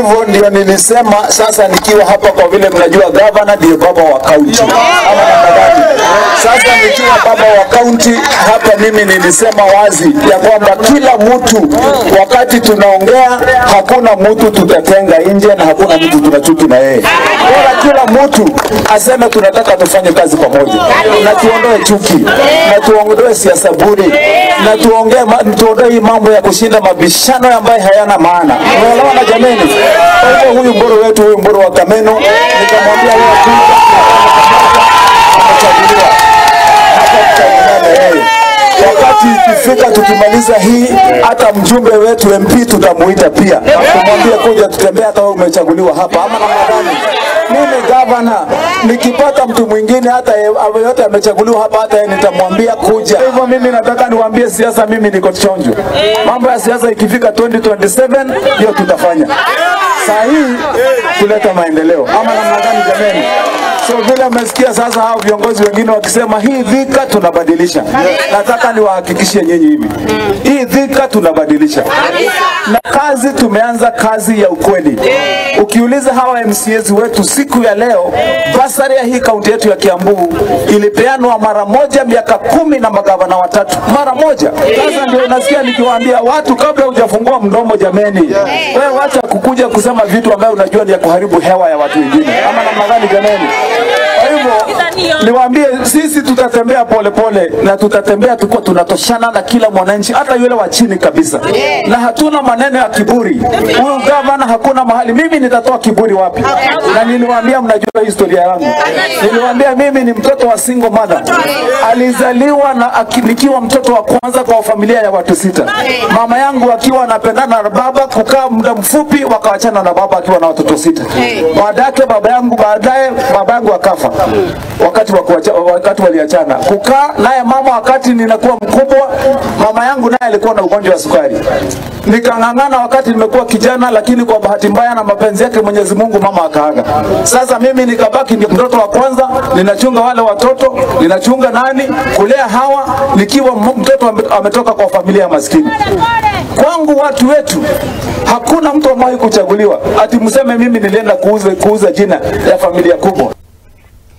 hivyo ndio nilisema sasa nikiwa hapa, kwa vile mnajua gavana ndio baba wa kaunti. Sasa nikiwa baba wa kaunti hapa, mimi nilisema wazi ya kwamba kila mtu wakati tunaongea, hakuna mtu tutatenga nje na hakuna mtu tunachuki na yeye. Bora kila mtu aseme tunataka tufanye kazi pamoja, na tuondoe chuki, na tuondoe siasa bure, na tuondoe hii mambo ya kushinda mabishano ambayo hayana maana. Unaelewana jameni? Kwa hivyo huyu mboro wetu, huyu mboro wa Kameno, nikamwambia wewe wakati ikifika tukimaliza hii, hata mjumbe wetu MP tutamuita pia, kumwambia kuja tutembea hata wewe umechaguliwa hapa, ama namna gani? Mimi gavana nikipata mtu mwingine hata yote amechaguliwa hapa, hata yeye nitamwambia kuja. Hivyo mimi nataka niwaambie siasa, mimi niko chonjo. Mambo ya siasa ikifika 2027 hiyo tutafanya. Saa hii kuleta maendeleo, ama namna gani jameni? So vile mmesikia sasa hao viongozi wengine wakisema hii dhika tunabadilisha. Nataka niwahakikishie nyinyi hivi. Hii dhika tunabadilisha. Na kazi tumeanza kazi ya ukweli. Ukiuliza hawa MCAs wetu siku ya leo, basari ya hii kaunti yetu ya Kiambu ilipeanwa mara moja miaka 10 na magavana watatu. Mara moja. Sasa ndio nasikia nikiwaambia watu, kabla hujafungua mdomo jameni, wewe acha kukuja kusema vitu ambavyo unajua ni ya kuharibu hewa ya watu wengine. Ama namna gani jameni? Kwa hivyo niwaambie, sisi tutatembea pole pole, na tutatembea tuko tunatoshana na kila mwananchi, hata yule wa chini kabisa. Na hatuna maneno ya kiburi. Huyu gavana hakuna mahali mimi nitatoa kiburi wapi. Na niliwaambia, mnajua historia yangu. Niliwaambia mimi ni mtoto wa single mother. Alizaliwa na nikiwa mtoto wa kwanza kwa familia ya watu 6. Mama yangu akiwa anapendana na baba, kukaa muda mfupi wakaachana na baba akiwa na watoto 6. Baadaye baba yangu akafa. Wakati waliachana. Kukaa naye mama wakati ninakuwa mkubwa, mama yangu naye alikuwa na ugonjwa wa sukari. Nikang'ang'ana wakati nimekuwa kijana, lakini kwa bahati mbaya na mapenzi yake Mwenyezi Mungu mama akaaga. Sasa mimi nikabaki ni mtoto wa kwanza, ninachunga wale watoto, ninachunga kulea hawa, nikiwa mtoto ametoka kwa familia maskini. Kwangu watu wetu hakuna mtu ambaye kuchaguliwa ati mseme mimi nilienda kuuza jina ya familia kubwa.